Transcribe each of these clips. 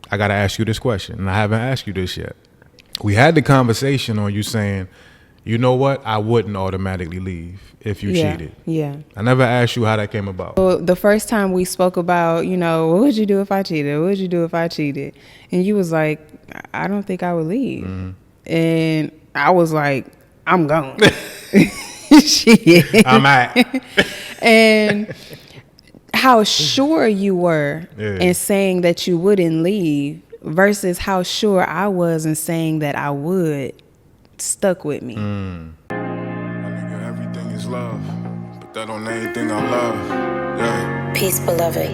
I got to ask you this question, and I haven't asked you this yet. We had the conversation on you saying, you know what, I wouldn't automatically leave if you cheated. Yeah. I never asked you how that came about. Well, the first time we spoke about, what would you do if I cheated? What would you do if I cheated? And you was like, I don't think I would leave. And I was like, I'm gone. Shit. I'm at. And how sure you were in saying that you wouldn't leave versus how sure I was in saying that I would stuck with me. My nigga, everything is love. Put that on anything I love. Yeah. Peace, beloved.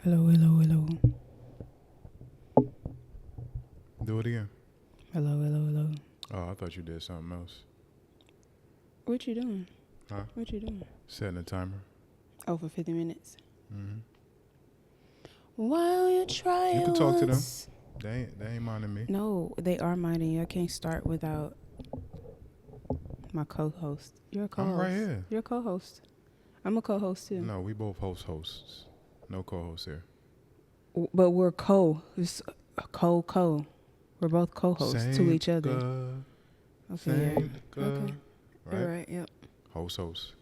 Hello, hello, hello. Do it again. Hello, hello, hello. Oh, I thought you did something else. What you doing? Huh? What you doing? Setting a timer. Oh, for 50 minutes. While you try. You can talk to them. They ain't minding me. No, they are minding you. I can't start without my co-host. You're a co-host. I'm right here. You're a co-host. I'm a co-host too. No, we both hosts. No co-hosts here. But we're It's co. We're both co-hosts Same to each other. Okay. Same Yeah. Okay. Right? All right. Yep. Host.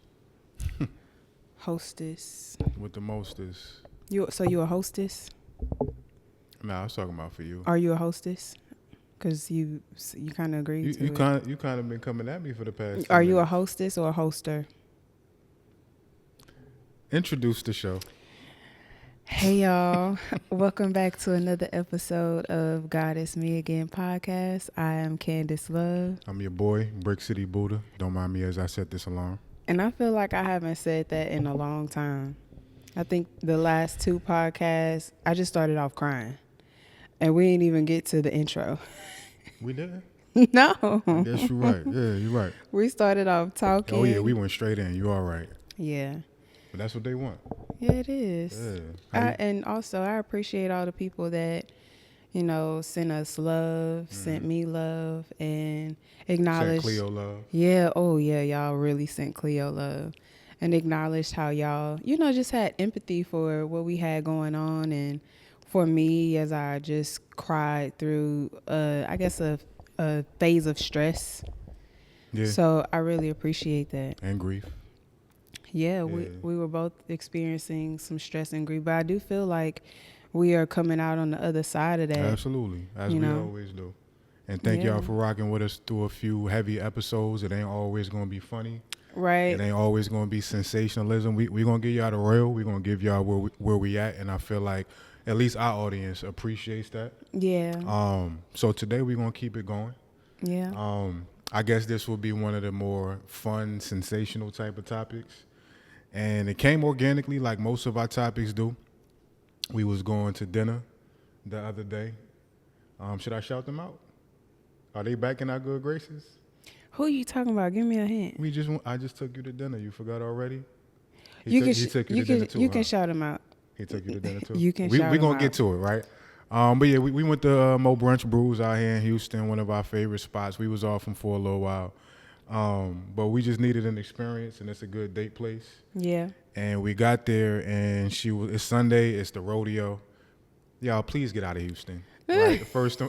Hostess. With the mostest. So you a hostess? Nah, I was talking about for you. Are you a hostess? Because you kind of agreed to You it. you kind of been coming at me for the past. Are you a hostess or a hoster? Introduce the show. Hey y'all, welcome back to another episode of God It's Me Again podcast. I am Candyss Love. I'm your boy, Brickcitibuddha. Don't mind me as I set this alarm. And I feel like I haven't said that in a long time. I think the last two podcasts, I just started off crying. And we didn't even get to the intro. We did? No. I guess you're right. Yeah, you're right. We started off talking. Oh, yeah, we went straight in. You all right. Yeah. But that's what they want. Yeah, it is. Yeah. And also, I appreciate all the people that, sent us love, sent me love, and acknowledged. Sent Cleo love. Yeah. Oh, yeah. Y'all really sent Cleo love and acknowledged how y'all, just had empathy for what we had going on. And for me, as I just cried through, I guess, a phase of stress. Yeah. So I really appreciate that. And grief. Yeah, we were both experiencing some stress and grief, but I do feel like we are coming out on the other side of that. Absolutely, as we always do. And thank y'all for rocking with us through a few heavy episodes. It ain't always going to be funny. Right. It ain't always going to be sensationalism. We going to give y'all the real. We going to give y'all where we at, and I feel like at least our audience appreciates that. Yeah. So today we're going to keep it going. Yeah. I guess this will be one of the more fun, sensational type of topics. And it came organically like most of our topics do. We was going to dinner the other day. Should I shout them out? Are they back in our good graces? Who are you talking about? Give me a hint. I just took you to dinner. You forgot already? You can He shout them out. He took you to dinner too? You can shout them out. We're going to get to it, right? But yeah, we went to Mo Brunch Brews out here in Houston, one of our favorite spots. We was off them for a little while. But we just needed an experience, and it's a good date place. Yeah. And we got there, and it's Sunday. It's the rodeo. Y'all, please get out of Houston. Right?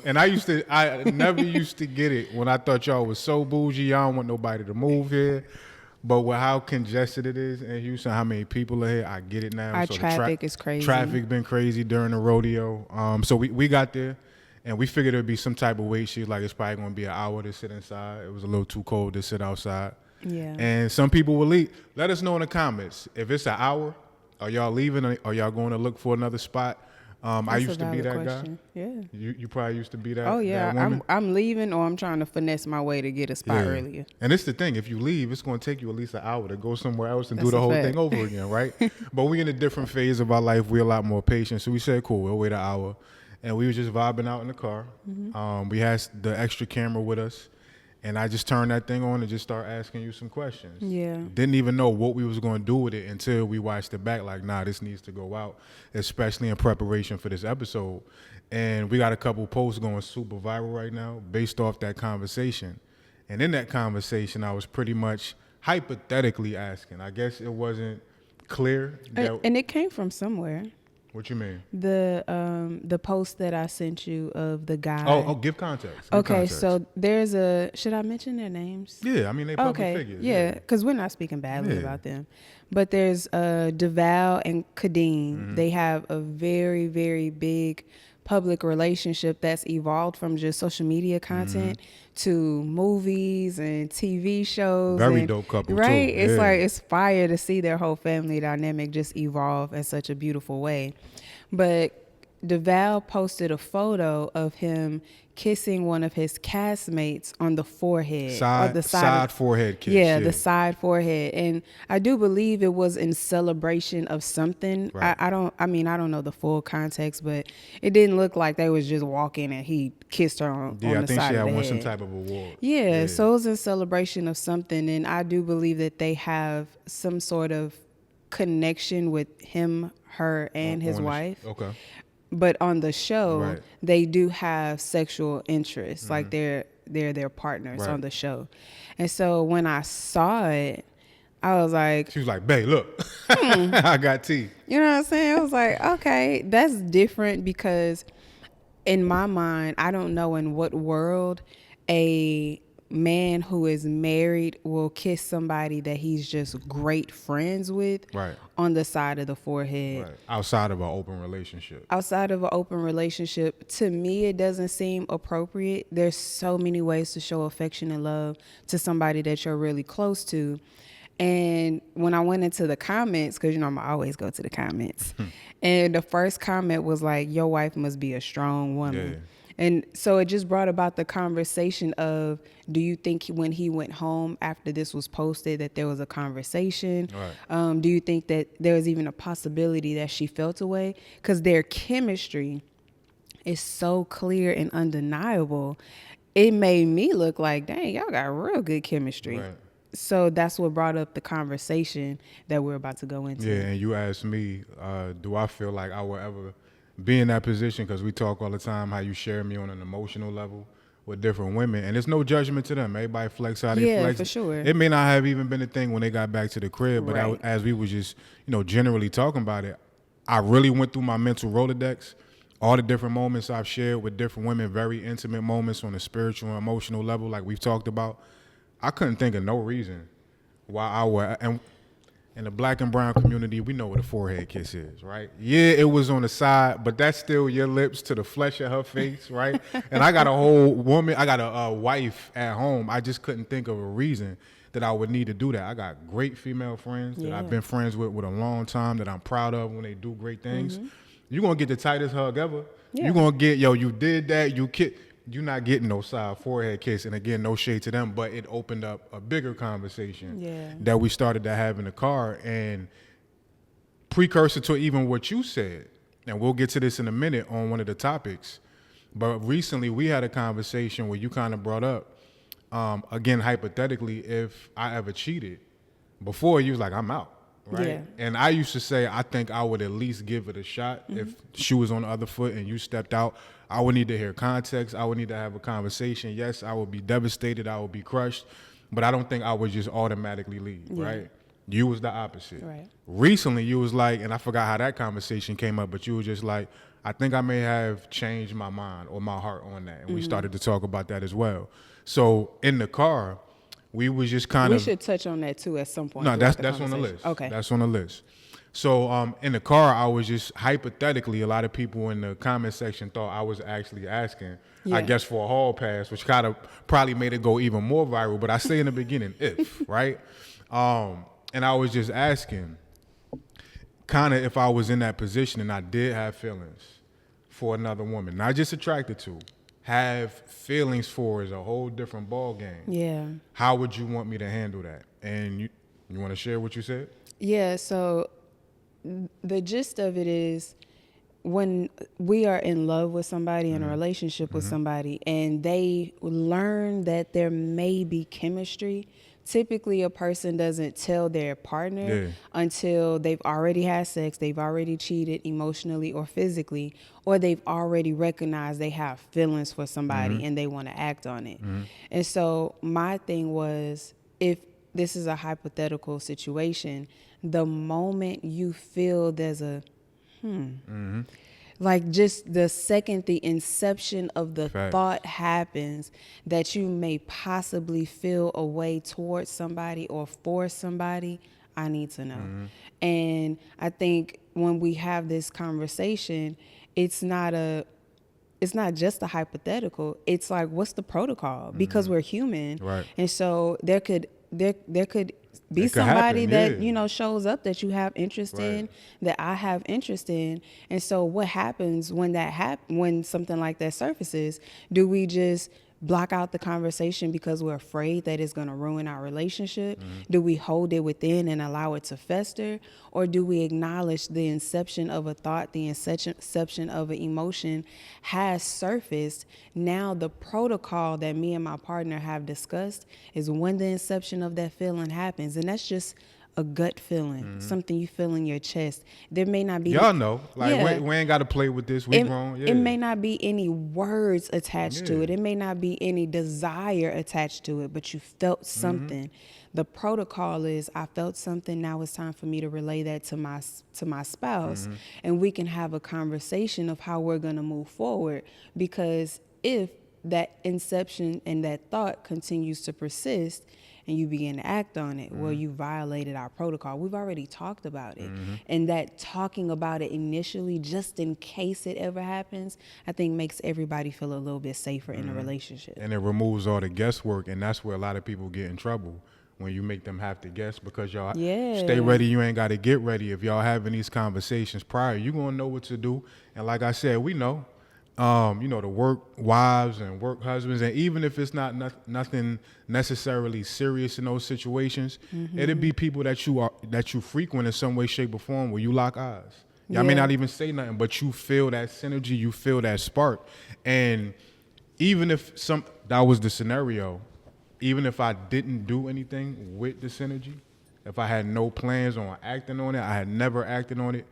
And I never used to get it when I thought y'all was so bougie. Y'all don't want nobody to move here. But with how congested it is in Houston, how many people are here, I get it now. Our traffic is crazy. Traffic been crazy during the rodeo. So we got there. And we figured it would be some type of wait. She was like, it's probably going to be an hour to sit inside. It was a little too cold to sit outside. Yeah. And some people will leave. Let us know in the comments. If it's an hour, are y'all leaving? Or are y'all going to look for another spot? I used to be that question. guy. Yeah. You probably used to be that. Oh, yeah. That woman. I'm leaving, or I'm trying to finesse my way to get a spot earlier. And it's the thing. If you leave, it's going to take you at least an hour to go somewhere else and That's do the whole fact. thing over again, right? But we in a different phase of our life. We're a lot more patient. So we said, cool, we'll wait an hour. And we were just vibing out in the car. Mm-hmm. We had the extra camera with us. And I just turned that thing on and just started asking you some questions. Yeah. Didn't even know what we was going to do with it until we watched it back. Like, nah, this needs to go out, especially in preparation for this episode. And we got a couple posts going super viral right now based off that conversation. And in that conversation, I was pretty much hypothetically asking. I guess it wasn't clear. And it came from somewhere. What you mean? The post that I sent you of the guy. Oh, give context. So there's should I mention their names? Yeah, I mean, they public figures. Yeah, because we're not speaking badly about them. But there's DeVal and Kadeem. Mm-hmm. They have a very, very big public relationship that's evolved from just social media content to movies and TV shows. Very dope couple, right? too. It's Yeah. like, it's fire to see their whole family dynamic just evolve in such a beautiful way. But DeVal posted a photo of him kissing one of his castmates on the forehead. Side, or the side forehead kiss. Yeah, the side forehead. And I do believe it was in celebration of something. Right. I don't know the full context, but it didn't look like they was just walking and he kissed her on the side of the head. Yeah, I think she had won some type of award. Yeah, so it was in celebration of something. And I do believe that they have some sort of connection with him, her, and his wife. Okay. But on the show, Right. they do have sexual interests, like they're their partners Right. on the show. And so when I saw it, I was like, She was like, babe, look, I got teeth. you know what I'm saying? I was like, okay, that's different, because in my mind, I don't know in what world a man who is married will kiss somebody that he's just great friends with Right. on the side of the forehead. Right. Outside of an open relationship. Outside of an open relationship, to me, it doesn't seem appropriate. There's so many ways to show affection and love to somebody that you're really close to. And when I went into the comments, because, you know, I always go to the comments, and the first comment was like, your wife must be a strong woman. Yeah. And so it just brought about the conversation of, do you think when he went home after this was posted that there was a conversation? Right. Do you think that there was even a possibility that she felt away? Because their chemistry is so clear and undeniable. It made me look like, dang, y'all got real good chemistry. Right. So that's what brought up the conversation that we're about to go into. Yeah, and you asked me, do I feel like I will ever be in that position? Because we talk all the time how you share me on an emotional level with different women, and it's no judgment to them. Everybody flex how they flex. Yeah, for sure. It may not have even been a thing when they got back to the crib, but Right. as we were just, generally talking about it, I really went through my mental Rolodex, all the different moments I've shared with different women, very intimate moments on a spiritual and emotional level, like we've talked about. I couldn't think of no reason why I would, and in the black and brown community, we know what a forehead kiss is, right? Yeah, it was on the side, but that's still your lips to the flesh of her face, right? And I got a whole woman, I got a wife at home. I just couldn't think of a reason that I would need to do that. I got great female friends that I've been friends with a long time, that I'm proud of when they do great things. You're going to get the tightest hug ever. Yeah. You're going to get, you did that, you're not getting no side forehead kiss. And again, no shade to them, but it opened up a bigger conversation that we started to have in the car. And precursor to even what you said, and we'll get to this in a minute on one of the topics, but recently we had a conversation where you kind of brought up, again, hypothetically, if I ever cheated. Before, you was like, I'm out. Right. Yeah. And I used to say, I think I would at least give it a shot. If she was on the other foot and you stepped out, I would need to hear context. I would need to have a conversation. Yes, I would be devastated. I would be crushed. But I don't think I would just automatically leave. Right. You was the opposite. Right. Recently, you was like, and I forgot how that conversation came up, but you were just like, I think I may have changed my mind or my heart on that. And we started to talk about that as well. So in the car, we was just kind We of. should touch on that too at some point. No, throughout that's the on the conversation. list. Okay. That's on the list. So in the car, I was just hypothetically, a lot of people in the comment section thought I was actually asking, I guess, for a hall pass, which kind of probably made it go even more viral. But I say in the beginning, if, right? And I was just asking, kind of if I was in that position and I did have feelings for another woman, not just attracted to, have feelings for is a whole different ball game. Yeah. How would you want me to handle that? And you want to share what you said? Yeah, so the gist of it is, when we are in love with somebody, in a relationship with somebody, and they learn that there may be chemistry, typically a person doesn't tell their partner until they've already had sex, they've already cheated emotionally or physically, or they've already recognized they have feelings for somebody and they want to act on it. And so my thing was, if this is a hypothetical situation, the moment you feel there's a like just the second the inception of the thought happens that you may possibly feel a way towards somebody or for somebody, I need to know. And I think when we have this conversation, it's not just a hypothetical. It's like, what's the protocol? Because we're human. Right. And so there could be somebody happen, that, you know, shows up that you have interest in, that I have interest in. And so what happens when when something like that surfaces? Do we just block out the conversation because we're afraid that it's going to ruin our relationship? Do we hold it within and allow it to fester? Or do we acknowledge the inception of a thought, the inception of an emotion has surfaced? Now the protocol that me and my partner have discussed is when the inception of that feeling happens. And that's just a gut feeling, something you feel in your chest. There may not be... Y'all know. Like, we ain't got to play with this. We grown. It may not be any words attached to it. It may not be any desire attached to it, but you felt something. The protocol is, I felt something, now it's time for me to relay that to my spouse. And we can have a conversation of how we're going to move forward. Because if that inception and that thought continues to persist, and you begin to act on it, well, you violated our protocol. We've already talked about it. And that talking about it initially, just in case it ever happens, I think makes everybody feel a little bit safer in a relationship. And it removes all the guesswork, and that's where a lot of people get in trouble, when you make them have to guess, because y'all stay ready, you ain't got to get ready. If y'all having these conversations prior, you going to know what to do. And like I said, we know. You know, the work wives and work husbands, and even if it's not nothing necessarily serious in those situations, it'd be people that you frequent in some way, shape, or form where you lock eyes. Y'all may not even say nothing, but you feel that synergy, you feel that spark. And even if that was the scenario, even if I didn't do anything with the synergy, if I had no plans on acting on it, I had never acted on it,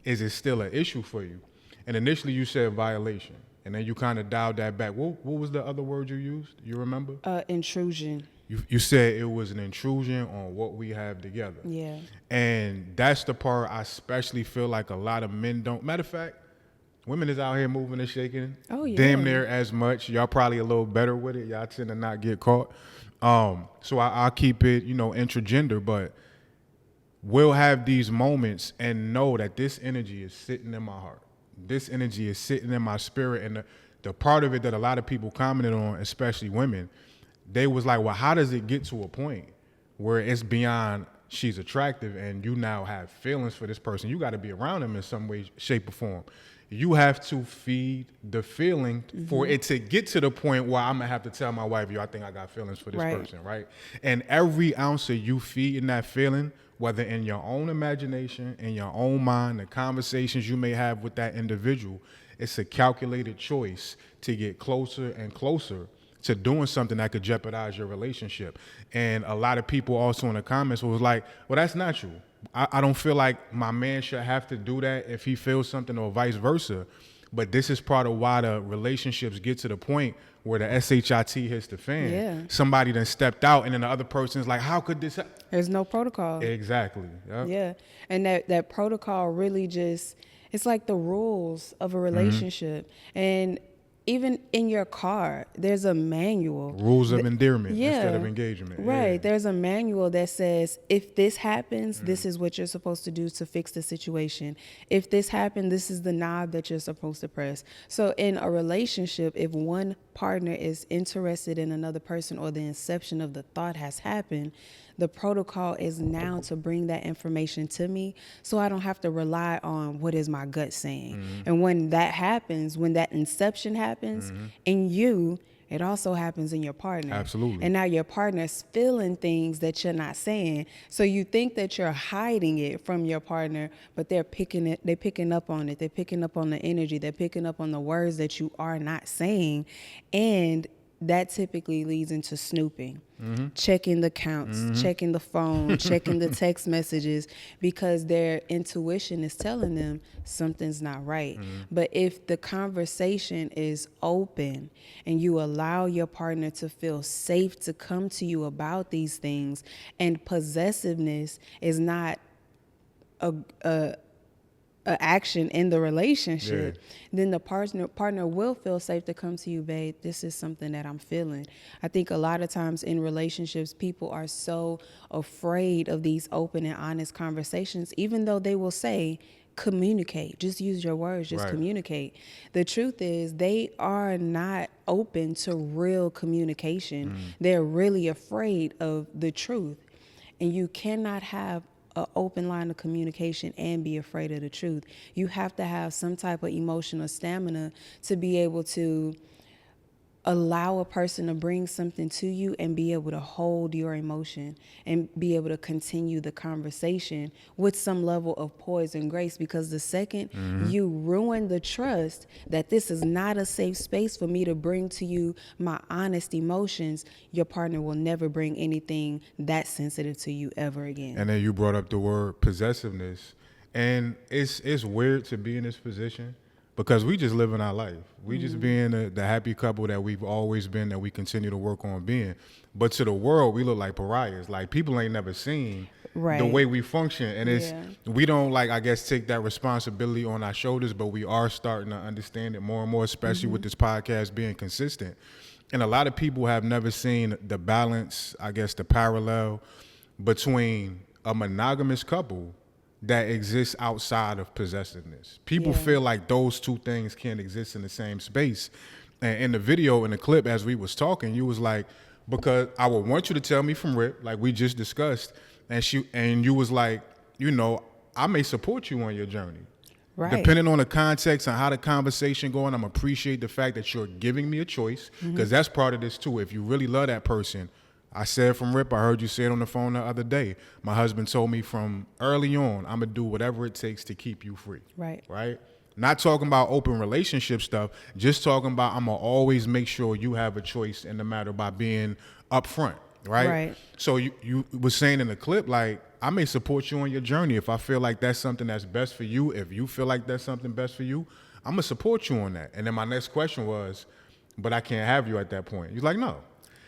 is it still an issue for you? And initially you said violation, and then you kind of dialed that back. What was the other word you used? You remember? Intrusion. You said it was an intrusion on what we have together. Yeah. And that's the part I especially feel like a lot of men don't. Matter of fact, women is out here moving and shaking. Oh, yeah. Damn near as much. Y'all probably a little better with it. Y'all tend to not get caught. So I'll keep it, intragender, but we'll have these moments and know that this energy is sitting in my heart. This energy is sitting in my spirit. And the part of it that a lot of people commented on, especially women, they was like, well, how does it get to a point where it's beyond she's attractive and you now have feelings for this person? You got to be around them in some way, shape, or form. You have to feed the feeling for it to get to the point where I'm going to have to tell my wife, I think I got feelings for this person, right? And every ounce of you feeding that feeling, whether in your own imagination, in your own mind, the conversations you may have with that individual, it's a calculated choice to get closer and closer to doing something that could jeopardize your relationship. And a lot of people also in the comments was like, well, that's not you. I don't feel like my man should have to do that if he feels something, or vice versa. But this is part of why the relationships get to the point where the SHIT hits the fan. Yeah. Somebody then stepped out, and then the other person's like, how could this happen? There's no protocol. Exactly. Yep. Yeah. And that protocol really just, it's like the rules of a relationship. And even in your car, there's a manual. Rules of endearment instead of engagement. Right. Yeah. There's a manual that says, if this happens, this is what you're supposed to do to fix the situation. If this happened, this is the knob that you're supposed to press. So in a relationship, if one partner is interested in another person, or the inception of the thought has happened, the protocol is now to bring that information to me, so I don't have to rely on what is my gut saying. And when that happens, when that inception happens in you, it also happens in your partner. Absolutely. And now your partner's feeling things that you're not saying. So you think that you're hiding it from your partner, but they're picking up on it. They're picking up on the energy. They're picking up on the words that you are not saying. And that typically leads into snooping, checking the counts, checking the phone, checking the text messages, because their intuition is telling them something's not right. But if the conversation is open and you allow your partner to feel safe to come to you about these things, and possessiveness is not a action in the relationship, then the partner will feel safe to come to you, babe. This is something that I'm feeling. I think a lot of times in relationships, people are so afraid of these open and honest conversations, even though they will say, communicate, just use your words, just communicate. The truth is they are not open to real communication. They're really afraid of the truth. And you cannot have an open line of communication and be afraid of the truth. You have to have some type of emotional stamina to be able to allow a person to bring something to you and be able to hold your emotion and be able to continue the conversation with some level of poise and grace. Because the second you ruin the trust that this is not a safe space for me to bring to you my honest emotions, your partner will never bring anything that sensitive to you ever again. And then you brought up the word possessiveness, and it's weird to be in this position, because we just living our life. We just being the happy couple that we've always been, that we continue to work on being. But to the world, we look like pariahs. Like, people ain't never seen the way we function. And we don't, like, I guess, take that responsibility on our shoulders, but we are starting to understand it more and more, especially with this podcast being consistent. And a lot of people have never seen the balance, I guess, the parallel between a monogamous couple that exists outside of possessiveness. People feel like those two things can't exist in the same space. And in the video, in the clip, as we was talking, you was like, because I would want you to tell me from rip, like we just discussed, and you was like, you know, I may support you on your journey. Right. Depending on the context and how the conversation going, I'm appreciate the fact that you're giving me a choice, because that's part of this too. If you really love that person, I said from rip, I heard you say it on the phone the other day. My husband told me from early on, I'm going to do whatever it takes to keep you free. Right? Not talking about open relationship stuff, just talking about I'm going to always make sure you have a choice in the matter by being upfront. Right? So you was saying in the clip, like, I may support you on your journey if I feel like that's something that's best for you. If you feel like that's something best for you, I'm going to support you on that. And then my next question was, but I can't have you at that point. You're like, no.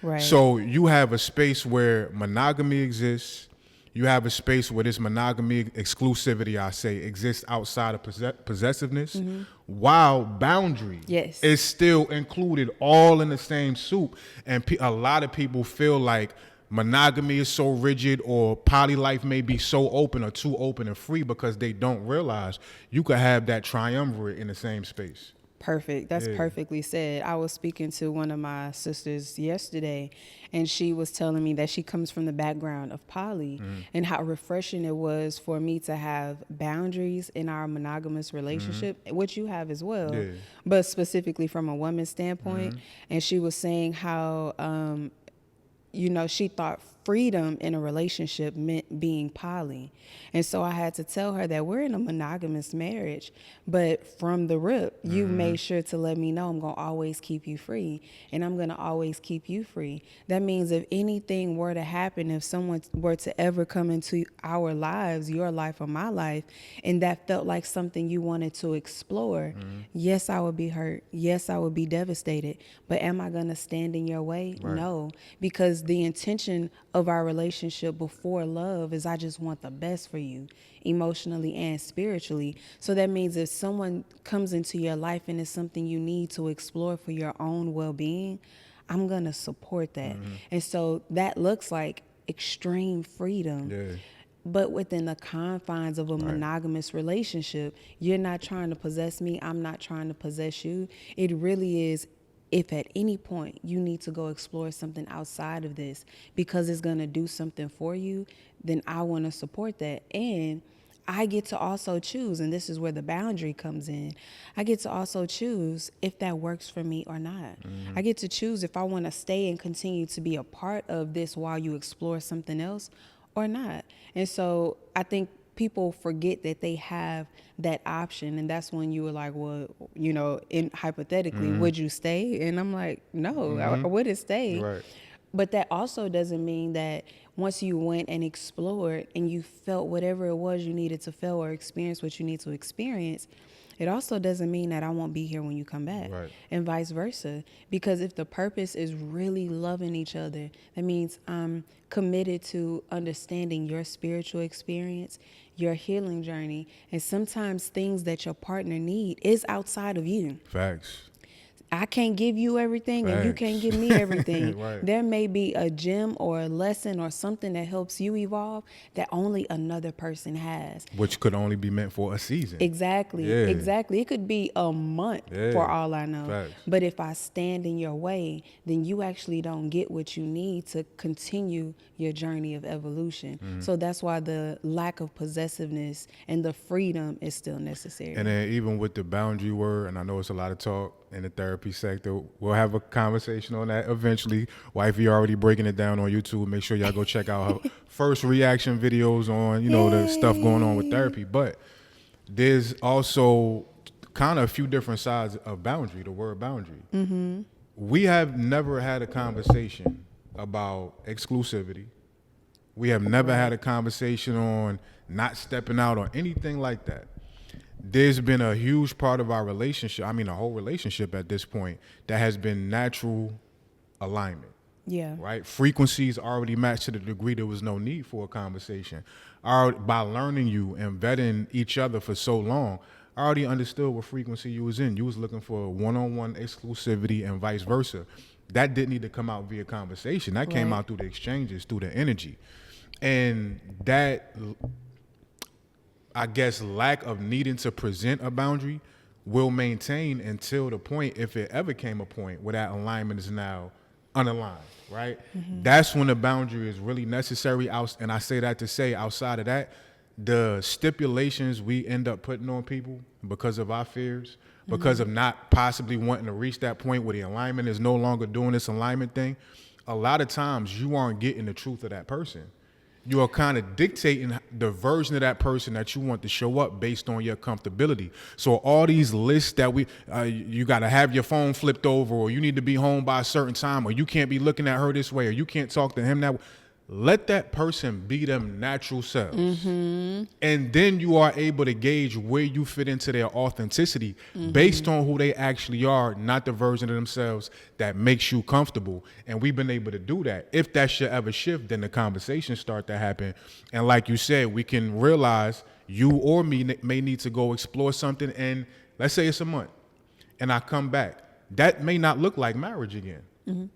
Right. So you have a space where monogamy exists. You have a space where this monogamy, exclusivity, I say, exists outside of possessiveness, while boundary is still included all in the same soup. And a lot of people feel like monogamy is so rigid, or poly life may be so open or too open and free, because they don't realize you could have that triumvirate in the same space. Perfect. That's perfectly said. I was speaking to one of my sisters yesterday, and she was telling me that she comes from the background of poly, and how refreshing it was for me to have boundaries in our monogamous relationship, which you have as well, but specifically from a woman's standpoint. And she was saying how, you know, she thought freedom in a relationship meant being poly. And so I had to tell her that we're in a monogamous marriage, but from the rip, you made sure to let me know I'm going to always keep you free, and I'm going to always keep you free. That means if anything were to happen, if someone were to ever come into our lives, your life or my life, and that felt like something you wanted to explore, yes, I would be hurt. Yes, I would be devastated. But am I going to stand in your way? No, because the intention of our relationship before love is I just want the best for you, emotionally and spiritually. So that means if someone comes into your life and it's something you need to explore for your own well-being, I'm going to support that. And so that looks like extreme freedom. But within the confines of a monogamous relationship, you're not trying to possess me, I'm not trying to possess you. It really is, if at any point you need to go explore something outside of this because it's going to do something for you, then I want to support that. And I get to also choose, and this is where the boundary comes in. I get to also choose if that works for me or not. I get to choose if I want to stay and continue to be a part of this while you explore something else or not. And so I think people forget that they have that option, and that's when you were like, well, you know, in hypothetically, would you stay? And I'm like, no, I wouldn't stay. Right. But that also doesn't mean that once you went and explored and you felt whatever it was you needed to feel or experience what you need to experience, it also doesn't mean that I won't be here when you come back, Right. and vice versa. Because if the purpose is really loving each other, that means I'm committed to understanding your spiritual experience, your healing journey, and sometimes things that your partner need is outside of you. Facts. I can't give you everything and you Facts. can't give me everything. Right. There may be a gem or a lesson or something that helps you evolve that only another person has. Which could only be meant for a season. Exactly. Yeah. Exactly. It could be a month for all I know. Facts. But if I stand in your way, then you actually don't get what you need to continue your journey of evolution. So that's why the lack of possessiveness and the freedom is still necessary. And then even with the boundary word, and I know it's a lot of talk in the therapy sector, we'll have a conversation on that eventually. Wifey already breaking it down on YouTube. Make sure y'all go check out her first reaction videos on, you know, the stuff going on with therapy. But there's also kind of a few different sides of boundary, the word boundary. We have never had a conversation about exclusivity. We have never had a conversation on not stepping out or anything like that. There's been a huge part of our relationship, I mean, a whole relationship at this point, that has been natural alignment. Yeah. Right? Frequencies already matched to the degree there was no need for a conversation. By learning you and vetting each other for so long, I already understood what frequency you was in. You was looking for one-on-one exclusivity and vice versa. That didn't need to come out via conversation. That came out through the exchanges, through the energy. And that, I guess, lack of needing to present a boundary will maintain until the point, if it ever came a point where that alignment is now unaligned, right? That's when the boundary is really necessary. And I say that to say, outside of that, the stipulations we end up putting on people because of our fears, because of not possibly wanting to reach that point where the alignment is no longer doing this alignment thing, a lot of times you aren't getting the truth of that person. You are kind of dictating the version of that person that you want to show up based on your comfortability. So all these lists that you got to have your phone flipped over, or you need to be home by a certain time, or you can't be looking at her this way, or you can't talk to him that way. Let that person be them natural selves. And then you are able to gauge where you fit into their authenticity based on who they actually are, not the version of themselves that makes you comfortable. And we've been able to do that. If that should ever shift, then the conversations start to happen. And like you said, we can realize you or me may need to go explore something. And let's say it's a month and I come back. That may not look like marriage again.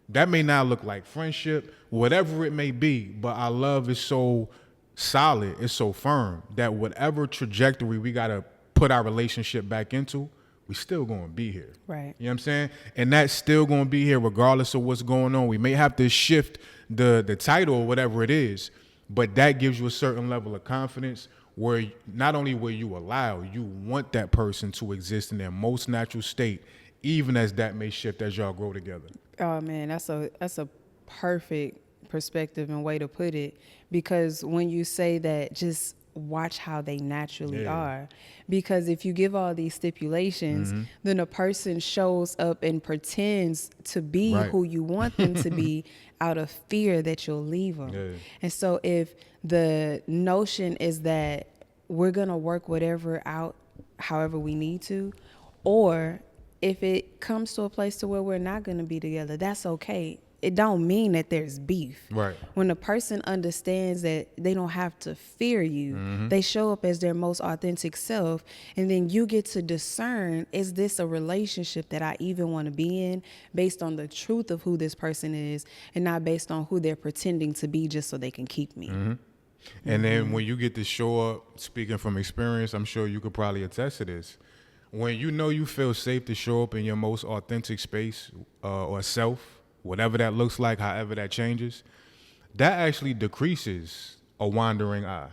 That may not look like friendship, whatever it may be, but our love is so solid, it's so firm that whatever trajectory we got to put our relationship back into, we still going to be here. Right. You know what I'm saying? And that's still going to be here regardless of what's going on. We may have to shift the title or whatever it is, but that gives you a certain level of confidence where not only will you allow, you want that person to exist in their most natural state, even as that may shift as y'all grow together. Oh man, that's a perfect perspective and way to put it, because when you say that, just watch how they naturally are. Because if you give all these stipulations, then a person shows up and pretends to be who you want them to be out of fear that you'll leave them. And so if the notion is that we're gonna work whatever out however we need to, or if it comes to a place to where we're not going to be together, that's okay. It don't mean that there's beef. Right. When a person understands that they don't have to fear you, they show up as their most authentic self, and then you get to discern, is this a relationship that I even want to be in, based on the truth of who this person is and not based on who they're pretending to be just so they can keep me. And then when you get to show up, speaking from experience, I'm sure you could probably attest to this. When you know you feel safe to show up in your most authentic space or self, whatever that looks like, however that changes, that actually decreases a wandering eye.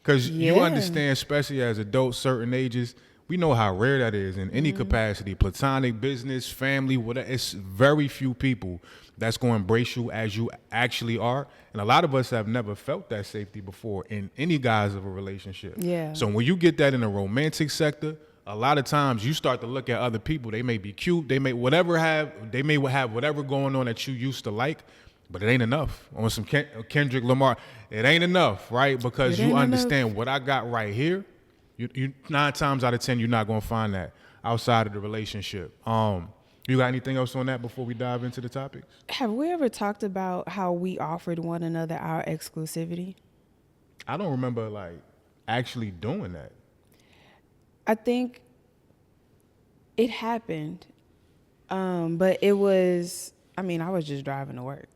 Because you Yeah. understand, especially as adults, certain ages, we know how rare that is in any capacity, platonic, business, family, whatever. It's very few people that's going to embrace you as you actually are. And a lot of us have never felt that safety before in any guise of a relationship. Yeah. So when you get that in the romantic sector, a lot of times you start to look at other people. They may be cute. They may have whatever going on that you used to like, but it ain't enough. On some Kendrick Lamar, it ain't enough, right? Because It you ain't understand what I got right here. You 9 times out of 10, you're not gonna find that outside of the relationship. You got anything else on that before we dive into the topics? Have we ever talked about how we offered one another our exclusivity? I don't remember like actually doing that. I think it happened, but it was, I was just driving to work.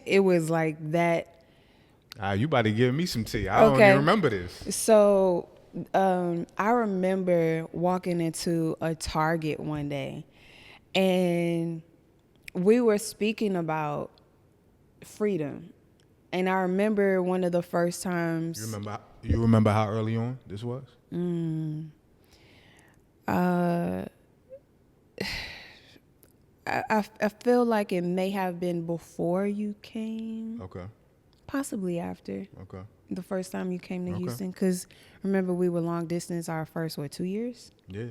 It was like that. You about to give me some tea. I don't even remember this. So I remember walking into a Target one day, and we were speaking about freedom. And I remember one of the first times. You remember how early on this was? I feel like it may have been before you came. Okay. Possibly after. Okay. The first time you came to Okay. Houston. Because remember, we were long distance our first, 2 years? Yeah.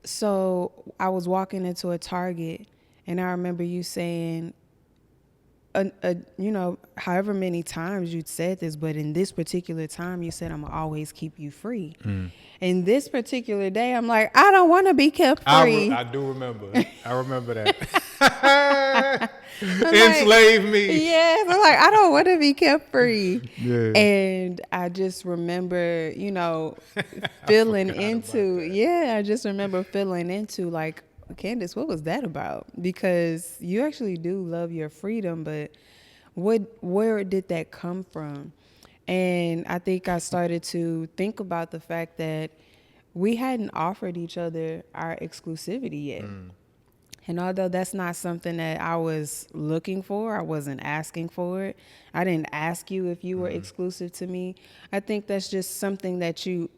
So I was walking into a Target, and I remember you saying, however many times you'd said this, but in this particular time, you said, I'm going to always keep you free. And this particular day, I'm like, I don't want to be kept free. I do remember. I remember that. Enslave me. Yes, I'm like, I don't want to be kept free. Yeah. And I just remember, feeling I just remember feeling into like, Candyss, what was that about? Because you actually do love your freedom, but where did that come from? And I think I started to think about the fact that we hadn't offered each other our exclusivity yet. And although that's not something that I was looking for, I wasn't asking for it. I didn't ask you if you were exclusive to me. I think that's just something that you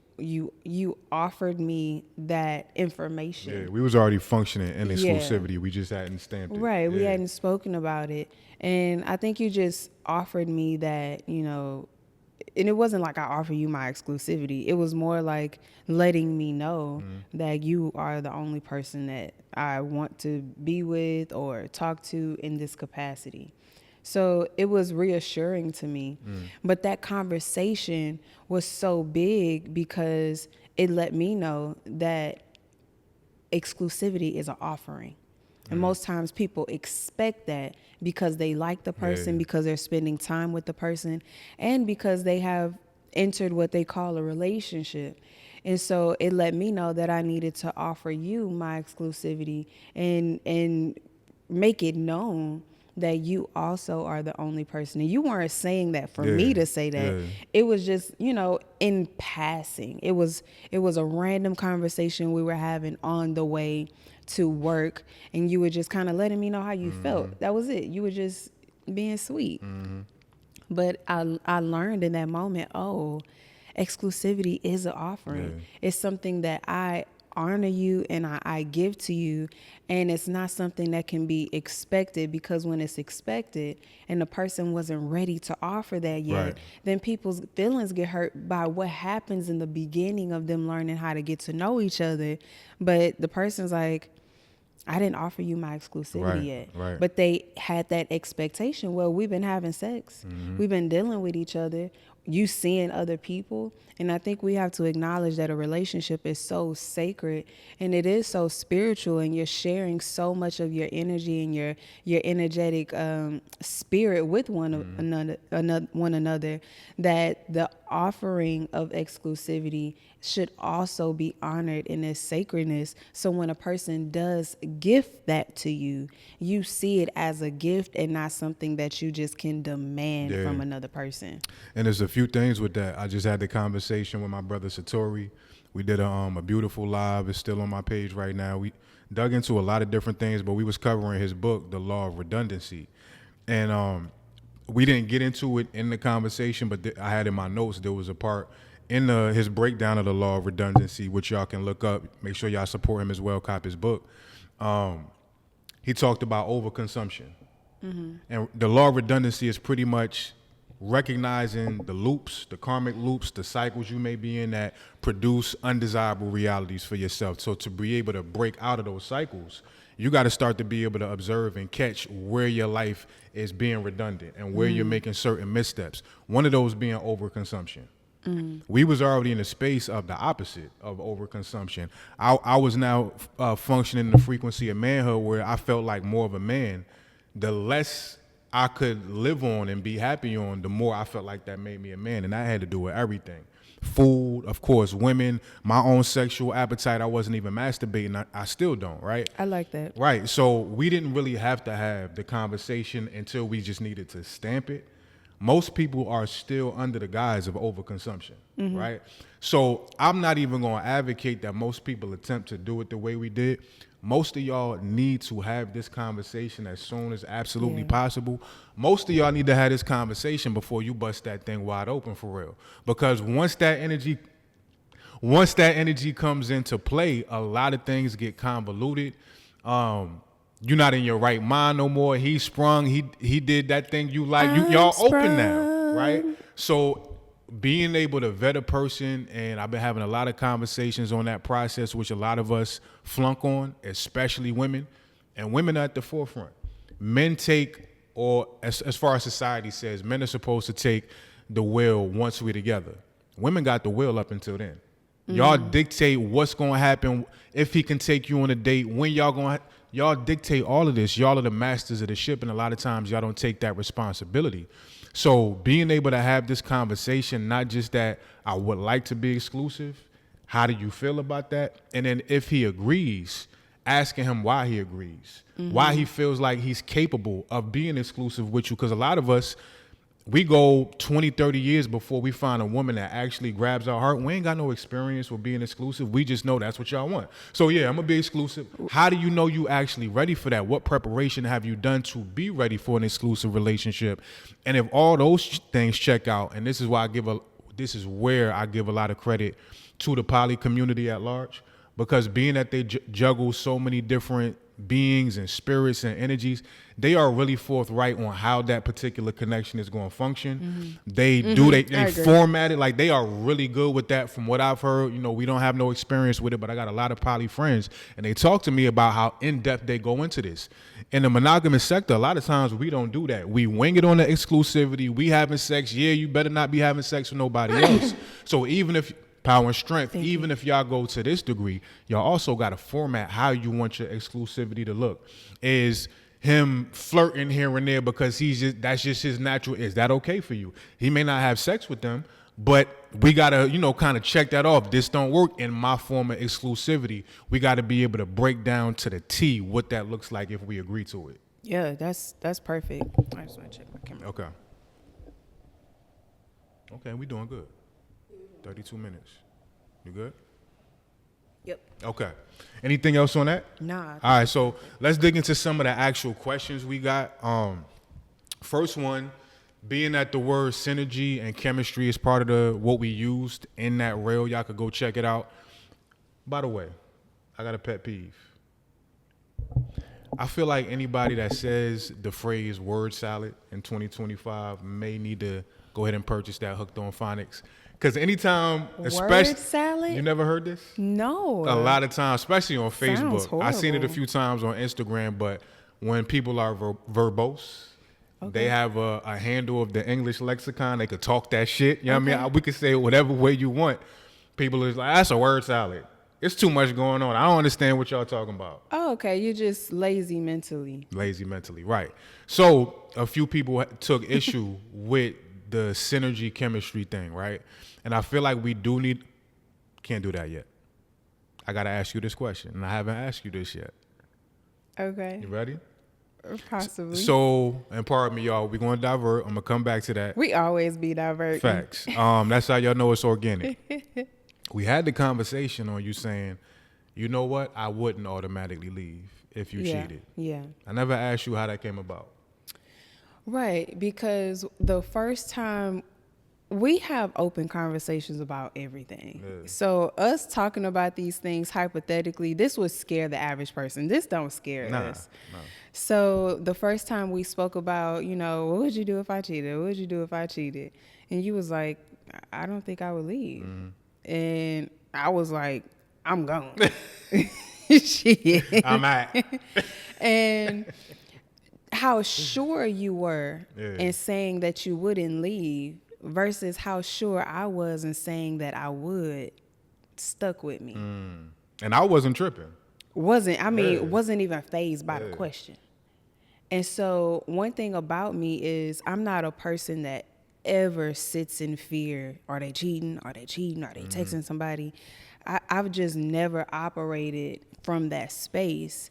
offered me that information. Yeah, we was already functioning in exclusivity. We just hadn't stamped it. Right, we Yeah. hadn't spoken about it. And I think you just offered me that, and it wasn't like I offer you my exclusivity. It was more like letting me know that you are the only person that I want to be with or talk to in this capacity. So it was reassuring to me. But that conversation was so big because it let me know that exclusivity is an offering. And most times people expect that because they like the person, because they're spending time with the person, and because they have entered what they call a relationship. And so it let me know that I needed to offer you my exclusivity and make it known that you also are the only person. And you weren't saying that for me to say that. Yeah. It was just, in passing. It was a random conversation we were having on the way to work, and you were just kind of letting me know how you felt. That was it. You were just being sweet. But I learned in that moment, exclusivity is an offering. It's something that I honor you and I give to you, and it's not something that can be expected, because when it's expected and the person wasn't ready to offer that yet, then people's feelings get hurt by what happens in the beginning of them learning how to get to know each other. But the person's like, I didn't offer you my exclusivity yet. Right. But they had that expectation. Well, we've been having sex. We've been dealing with each other. You seeing other people. And I think we have to acknowledge that a relationship is so sacred and it is so spiritual, and you're sharing so much of your energy and your energetic spirit with one another, that the offering of exclusivity should also be honored in its sacredness. So when a person does gift that to you, you see it as a gift and not something that you just can demand from another person. And there's a few things with that. I just had the conversation with my brother Satori. We did a beautiful live. It's still on my page right now. We dug into a lot of different things, but we was covering his book, The Law of Redundancy. And we didn't get into it in the conversation, but I had in my notes, there was a part in his breakdown of the law of redundancy, which y'all can look up. Make sure y'all support him as well, cop his book. He talked about overconsumption. And the law of redundancy is pretty much recognizing the loops, the karmic loops, the cycles you may be in that produce undesirable realities for yourself. So to be able to break out of those cycles, you got to start to be able to observe and catch where your life is being redundant and where you're making certain missteps. One of those being overconsumption. We was already in a space of the opposite of overconsumption. I was now functioning in the frequency of manhood where I felt like more of a man. The less I could live on and be happy on, the more I felt like that made me a man. And I had to do with everything. Food, of course, women, my own sexual appetite. I wasn't even masturbating. I still don't, right? I like that. Right. So we didn't really have to have the conversation until we just needed to stamp it. Most people are still under the guise of overconsumption, right? So I'm not even going to advocate that most people attempt to do it the way we did. Most of y'all need to have this conversation as soon as absolutely possible. Most of y'all need to have this conversation before you bust that thing wide open for real. Because once that energy comes into play, a lot of things get convoluted. You're not in your right mind no more. He sprung. He did that thing you like. Y'all open now, right? So being able to vet a person, and I've been having a lot of conversations on that process, which a lot of us flunk on, especially women. And women are at the forefront. Men take, or as far as society says, men are supposed to take the wheel once we're together. Women got the wheel up until then. Y'all dictate what's going to happen, if he can take you on a date, when y'all dictate all of this. Y'all are the masters of the ship, and a lot of times y'all don't take that responsibility. So being able to have this conversation, not just that I would like to be exclusive, how do you feel about that? And then if he agrees, asking him why he agrees, why he feels like he's capable of being exclusive with you. Because a lot of us, we go 20, 30 years before we find a woman that actually grabs our heart. We ain't got no experience with being exclusive. We just know that's what y'all want. So yeah, I'm gonna be exclusive. How do you know you actually ready for that? What preparation have you done to be ready for an exclusive relationship? And if all those things check out, and this is where I give a lot of credit to the poly community at large, because being that they juggle so many different beings and spirits and energies, they are really forthright on how that particular connection is going to function. They format it, like they are really good with that. From what I've heard, we don't have no experience with it, but I got a lot of poly friends, and they talk to me about how in-depth they go into this. In the monogamous sector, a lot of times we don't do that. We wing it on the exclusivity. We having sex. Yeah, you better not be having sex with nobody else. So even if power and strength, even if y'all go to this degree, y'all also got to format how you want your exclusivity to look. Is him flirting here and there because that's just his natural? Is that okay for you? He may not have sex with them, but we got to, kind of check that off. This don't work in my form of exclusivity. We got to be able to break down to the T what that looks like if we agree to it. Yeah, that's perfect. I just want to check my camera. Okay, we doing good. 32 minutes. You good? Yep. Okay. Anything else on that? Nah. All right, so let's dig into some of the actual questions we got. First one, being that the word synergy and chemistry is part of what we used in that reel, y'all could go check it out. By the way, I got a pet peeve. I feel like anybody that says the phrase word salad in 2025 may need to go ahead and purchase that Hooked on Phonics. Because anytime, especially, word salad? You never heard this? No. A lot of times, especially on Sounds Facebook. I've seen it a horrible. few times on Instagram, but when people are verbose, they have a handle of the English lexicon. They could talk that shit. You know what I mean? We could say it whatever way you want. People is like, that's a word salad. It's too much going on. I don't understand what y'all talking about. Oh, okay. You're just lazy mentally. Lazy mentally, right. So a few people took issue with the synergy chemistry thing, right? And I feel like we can't do that yet. I got to ask you this question, and I haven't asked you this yet. Okay. You ready? Possibly. So, and pardon me, y'all, we're going to divert. I'm going to come back to that. We always be diverting. Facts. That's how y'all know it's organic. We had the conversation on you saying, you know what? I wouldn't automatically leave if you cheated. Yeah. I never asked you how that came about. Right, because the first time we have open conversations about everything. Yeah. So us talking about these things hypothetically, this would scare the average person. This don't scare us. No. So the first time we spoke about, what would you do if I cheated? What would you do if I cheated? And you was like, I don't think I would leave. And I was like, I'm gone. Shit. I'm at. And how sure you were Yeah. in saying that you wouldn't leave versus how sure I was in saying that I would stuck with me. And I wasn't tripping. Wasn't Yeah. even fazed by the Yeah. question. And so one thing about me is I'm not a person that ever sits in fear. Are they cheating? Are they cheating? Are they texting somebody? I've just never operated from that space.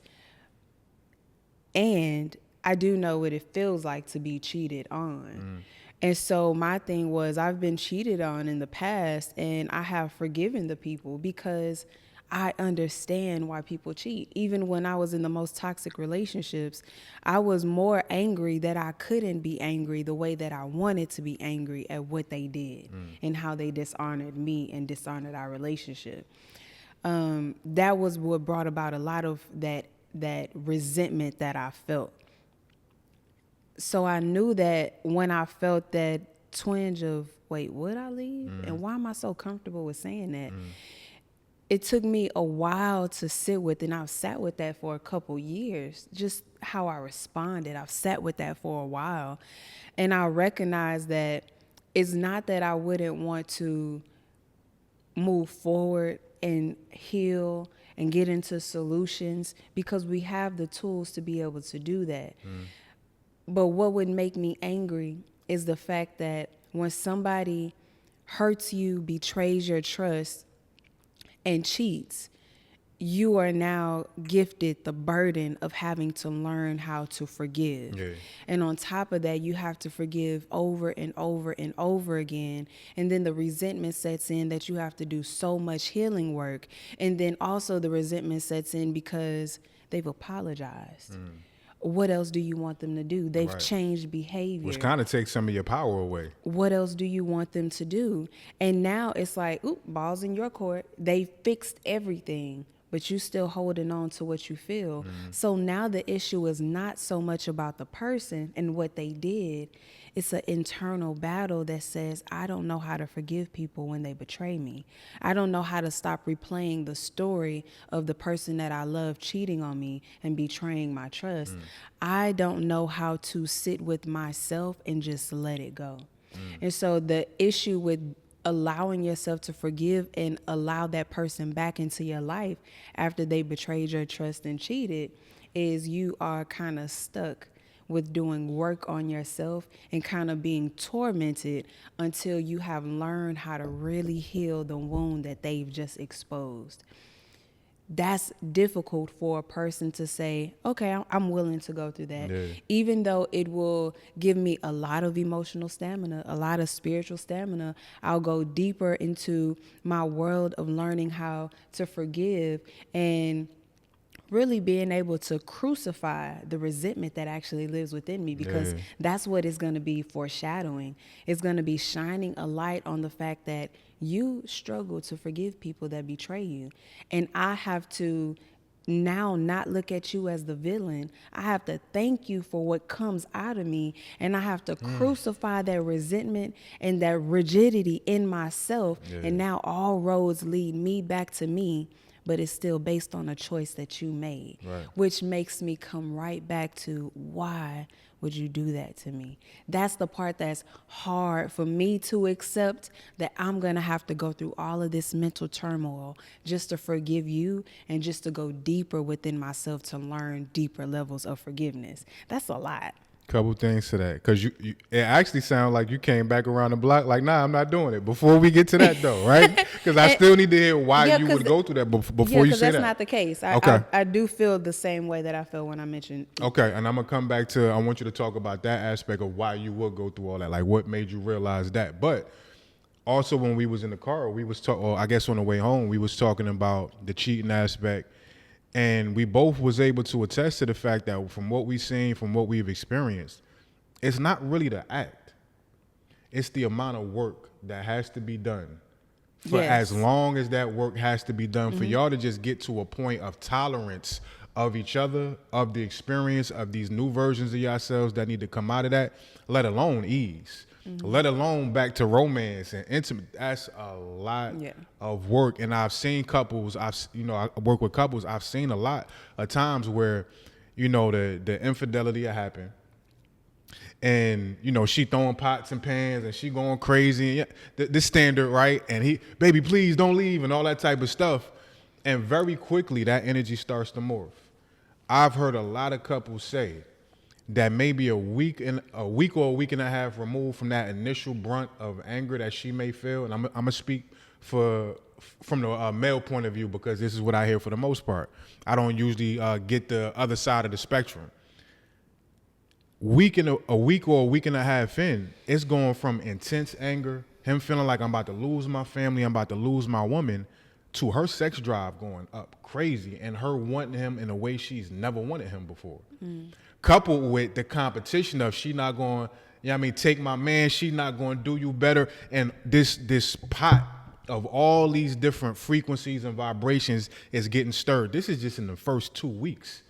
And I do know what it feels like to be cheated on. And so my thing was I've been cheated on in the past and I have forgiven the people because I understand why people cheat. Even when I was in the most toxic relationships, I was more angry that I couldn't be angry the way that I wanted to be angry at what they did and how they dishonored me and dishonored our relationship. That was what brought about a lot of that resentment that I felt. So I knew that when I felt that twinge of, wait, would I leave? And why am I so comfortable with saying that? It took me a while to sit with, and I've sat with that for a couple years, just how I responded. I've sat with that for a while. And I recognize that it's not that I wouldn't want to move forward and heal and get into solutions because we have the tools to be able to do that. But what would make me angry is the fact that when somebody hurts you, betrays your trust, and cheats, you are now gifted the burden of having to learn how to forgive. Yeah. And on top of that, you have to forgive over and over and over again. And then the resentment sets in that you have to do so much healing work. And then also the resentment sets in because they've apologized. What else do you want them to do? They've Right. changed behavior. Which kind of takes some of your power away. What else do you want them to do? And now it's like, oop, ball's in your court. They fixed everything, but you still holding on to what you feel. So now the issue is not so much about the person and what they did. It's an internal battle that says, I don't know how to forgive people when they betray me. I don't know how to stop replaying the story of the person that I love cheating on me and betraying my trust. I don't know how to sit with myself and just let it go. And so the issue with allowing yourself to forgive and allow that person back into your life after they betrayed your trust and cheated is you are kind of stuck with doing work on yourself and kind of being tormented until you have learned how to really heal the wound that they've just exposed. That's difficult for a person to say, okay, I'm willing to go through that. Yeah. Even though it will give me a lot of emotional stamina, a lot of spiritual stamina, I'll go deeper into my world of learning how to forgive and really being able to crucify the resentment that actually lives within me, because that's what it's going to be foreshadowing. It's going to be shining a light on the fact that you struggle to forgive people that betray you. And I have to now not look at you as the villain. I have to thank you for what comes out of me. And I have to crucify that resentment and that rigidity in myself. And now all roads lead me back to me. But it's still based on a choice that you made, which makes me come right back to, why would you do that to me? That's the part that's hard for me to accept, that I'm going to have to go through all of this mental turmoil just to forgive you and just to go deeper within myself to learn deeper levels of forgiveness. That's a lot. Couple things to that, because you it actually sounded like you came back around the block like, nah, I'm not doing it. Before we get to that though, right? Because I still need to hear why you would go through that before you say that. That's not the case. I do feel the same way that I feel when I mentioned. Okay, and I'm gonna come back to, I want you to talk about that aspect of why you would go through all that, like what made you realize that. But also when we was in the car, we was or I guess on the way home, we was talking about the cheating aspect. And we both was able to attest to the fact that from what we've seen, from what we've experienced, it's not really the act. It's the amount of work that has to be done for as long as that work has to be done for y'all to just get to a point of tolerance of each other, of the experience, of these new versions of yourselves that need to come out of that, let alone ease, let alone back to romance and intimate. That's a lot of work. And I've seen couples, I work with couples, I've seen a lot of times where, the infidelity will happen. And, she throwing pots and pans and she going crazy. The standard, right? And he, baby, please don't leave and all that type of stuff. And very quickly, that energy starts to morph. I've heard a lot of couples say that maybe a week or a week and a half removed from that initial brunt of anger that she may feel. And I'm going to speak from the male point of view because this is what I hear for the most part. I don't usually get the other side of the spectrum. A week or a week and a half in, it's going from intense anger, him feeling like I'm about to lose my family, I'm about to lose my woman, to her sex drive going up crazy and her wanting him in a way she's never wanted him before. Coupled with the competition of she not going, take my man, she not going to do you better. And this pot of all these different frequencies and vibrations is getting stirred. This is just in the first 2 weeks.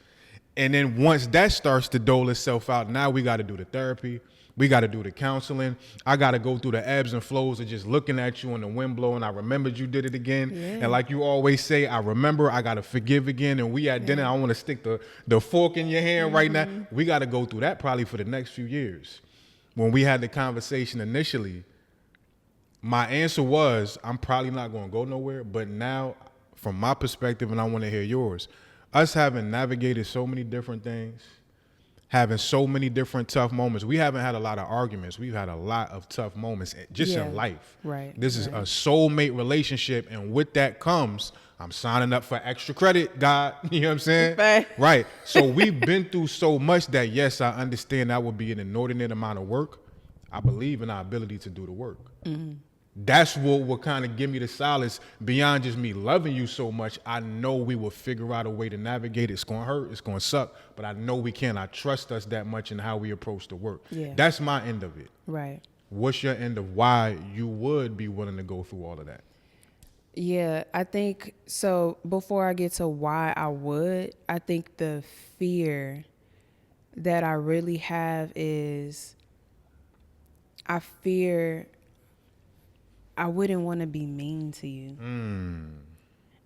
And then once that starts to dole itself out, now we got to do the therapy. We got to do the counseling. I got to go through the ebbs and flows of just looking at you and the wind blowing. I remembered you did it again. Yeah. And like you always say, I remember, I got to forgive again. And we at dinner, I want to stick the fork in your hand right now. We got to go through that probably for the next few years. When we had the conversation initially, my answer was, I'm probably not going to go nowhere. But now, from my perspective, and I want to hear yours, us having navigated so many different things, having so many different tough moments. We haven't had a lot of arguments. We've had a lot of tough moments just in life. Right. This is a soulmate relationship. And with that comes, I'm signing up for extra credit, God. You know what I'm saying? Right. So we've been through so much that, yes, I understand that would be an inordinate amount of work. I believe in our ability to do the work. That's what will kind of give me the solace beyond just me loving you so much. I know we will figure out a way to navigate. It's going to hurt. It's going to suck. But I know we can. I trust us that much in how we approach the work. Yeah. That's my end of it. Right. What's your end of why you would be willing to go through all of that? Yeah, I think so. Before I get to why I would, I think the fear that I really have is I fear I wouldn't want to be mean to you.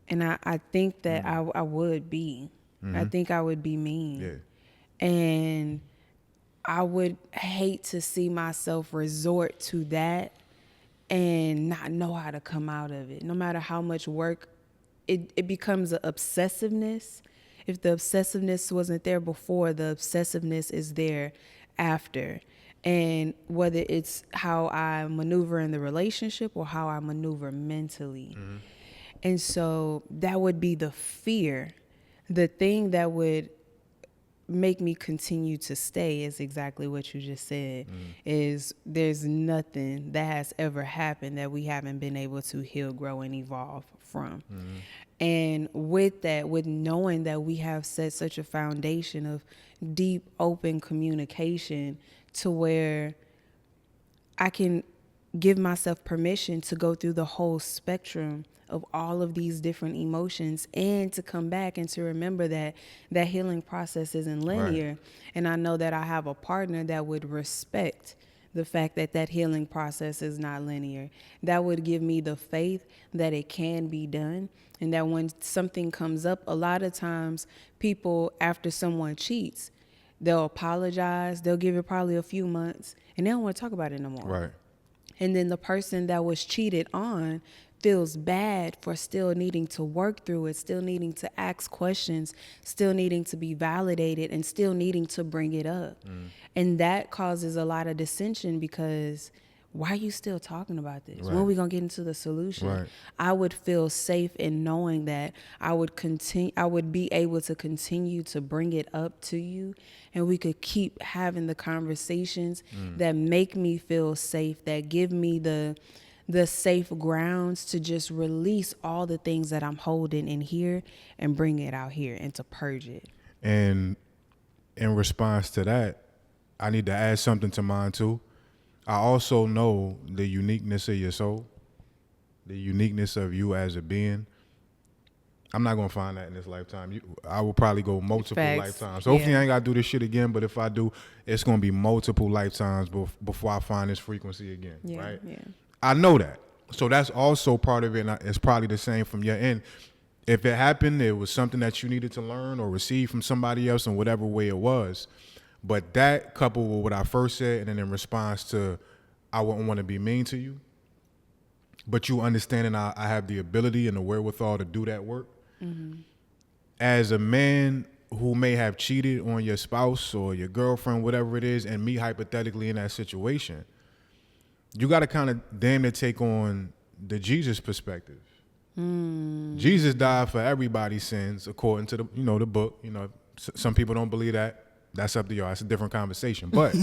And I think that I would be. I think I would be mean. Yeah. And I would hate to see myself resort to that and not know how to come out of it. No matter how much work, it becomes an obsessiveness. If the obsessiveness wasn't there before, the obsessiveness is there after. And whether it's how I maneuver in the relationship or how I maneuver mentally. And so that would be the fear. The thing that would make me continue to stay is exactly what you just said, is there's nothing that has ever happened that we haven't been able to heal, grow, and evolve from. And with that, with knowing that we have set such a foundation of deep, open communication to where I can give myself permission to go through the whole spectrum of all of these different emotions and to come back and to remember that that healing process isn't linear. Right. And I know that I have a partner that would respect the fact that that healing process is not linear. That would give me the faith that it can be done. And that when something comes up, a lot of times people, after someone cheats, they'll apologize, they'll give it probably a few months, and they don't want to talk about it no more. Right. And then the person that was cheated on feels bad for still needing to work through it, still needing to ask questions, still needing to be validated, and still needing to bring it up. And that causes a lot of dissension because why are you still talking about this? Right. When are we going to get into the solution? Right. I would feel safe in knowing that I would be able to continue to bring it up to you, and we could keep having the conversations that make me feel safe, that give me the safe grounds to just release all the things that I'm holding in here and bring it out here and to purge it. And in response to that, I need to add something to mine too. I also know the uniqueness of your soul, the uniqueness of you as a being. I'm not gonna find that in this lifetime. I will probably go multiple Facts. lifetimes. So hopefully Yeah. I ain't gotta do this shit again, but if I do, it's gonna be multiple lifetimes before I find this frequency again, Yeah, right? yeah. I know that. So that's also part of it, and it's probably the same from your end. If it happened, it was something that you needed to learn or receive from somebody else in whatever way it was. But that coupled with what I first said, and then in response to, I wouldn't want to be mean to you, but you understanding I have the ability and the wherewithal to do that work. As a man who may have cheated on your spouse or your girlfriend, whatever it is, and me hypothetically in that situation, you got to kind of damn near take on the Jesus perspective. Jesus died for everybody's sins according to the book. Some people don't believe that. That's up to y'all. That's a different conversation. But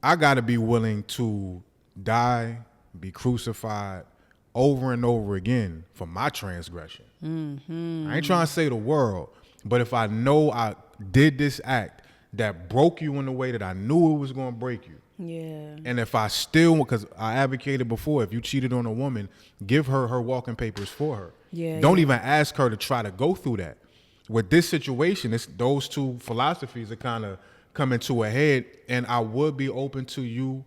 I got to be willing to die, be crucified over and over again for my transgression. I ain't trying to say the world, but if I know I did this act that broke you in the way that I knew it was going to break you, Yeah. and if I still, because I advocated before, if you cheated on a woman, give her walking papers for her. Yeah, Don't yeah. even ask her to try to go through that. With this situation, those two philosophies are kind of coming to a head, and I would be open to you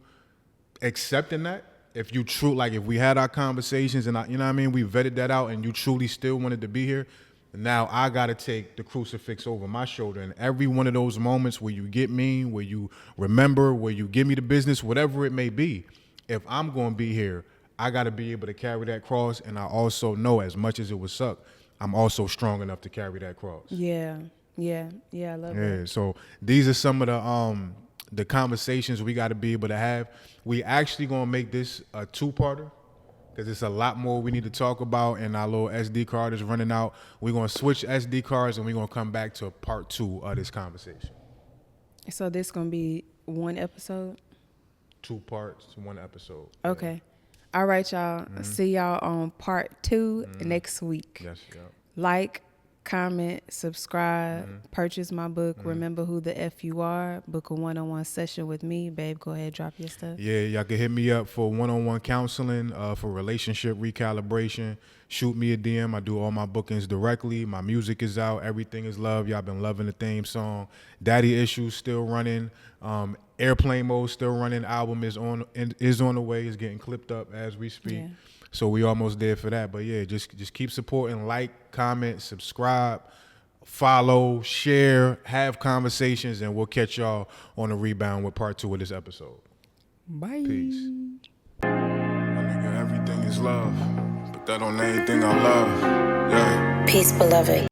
accepting that. If you if we had our conversations and you know what I mean, we vetted that out and you truly still wanted to be here, now I got to take the crucifix over my shoulder. And every one of those moments where you get mean, where you remember, where you give me the business, whatever it may be, if I'm going to be here, I got to be able to carry that cross. And I also know, as much as it would suck, I'm also strong enough to carry that cross. Yeah. Yeah. Yeah. I love Yeah, that. so these are some of the conversations we got to be able to have. We actually going to make this a two-parter because it's a lot more we need to talk about, and our little SD card is running out. We're going to switch SD cards, and we're going to come back to part 2 of this conversation. So this going to be one episode? 2 parts, 1 episode. Okay. All right, y'all. See y'all on part 2 next week. Yes, yeah. Like, comment, subscribe, purchase my book, Remember Who the F You Are, book a one-on-one session with me. Babe, go ahead, drop your stuff. Yeah, y'all can hit me up for one-on-one counseling, for relationship recalibration. Shoot me a DM. I do all my bookings directly. My music is out. Everything is love. Y'all been loving the theme song. Daddy Issues still running. Airplane Mode still running. Album is on the way. It's getting clipped up as we speak. Yeah. So we almost there for that. But yeah, just keep supporting, like, comment, subscribe, follow, share, have conversations, and we'll catch y'all on the rebound with part 2 of this episode. Bye. Peace. My nigga, everything is love, but that on anything I love. Yeah. Peace, beloved.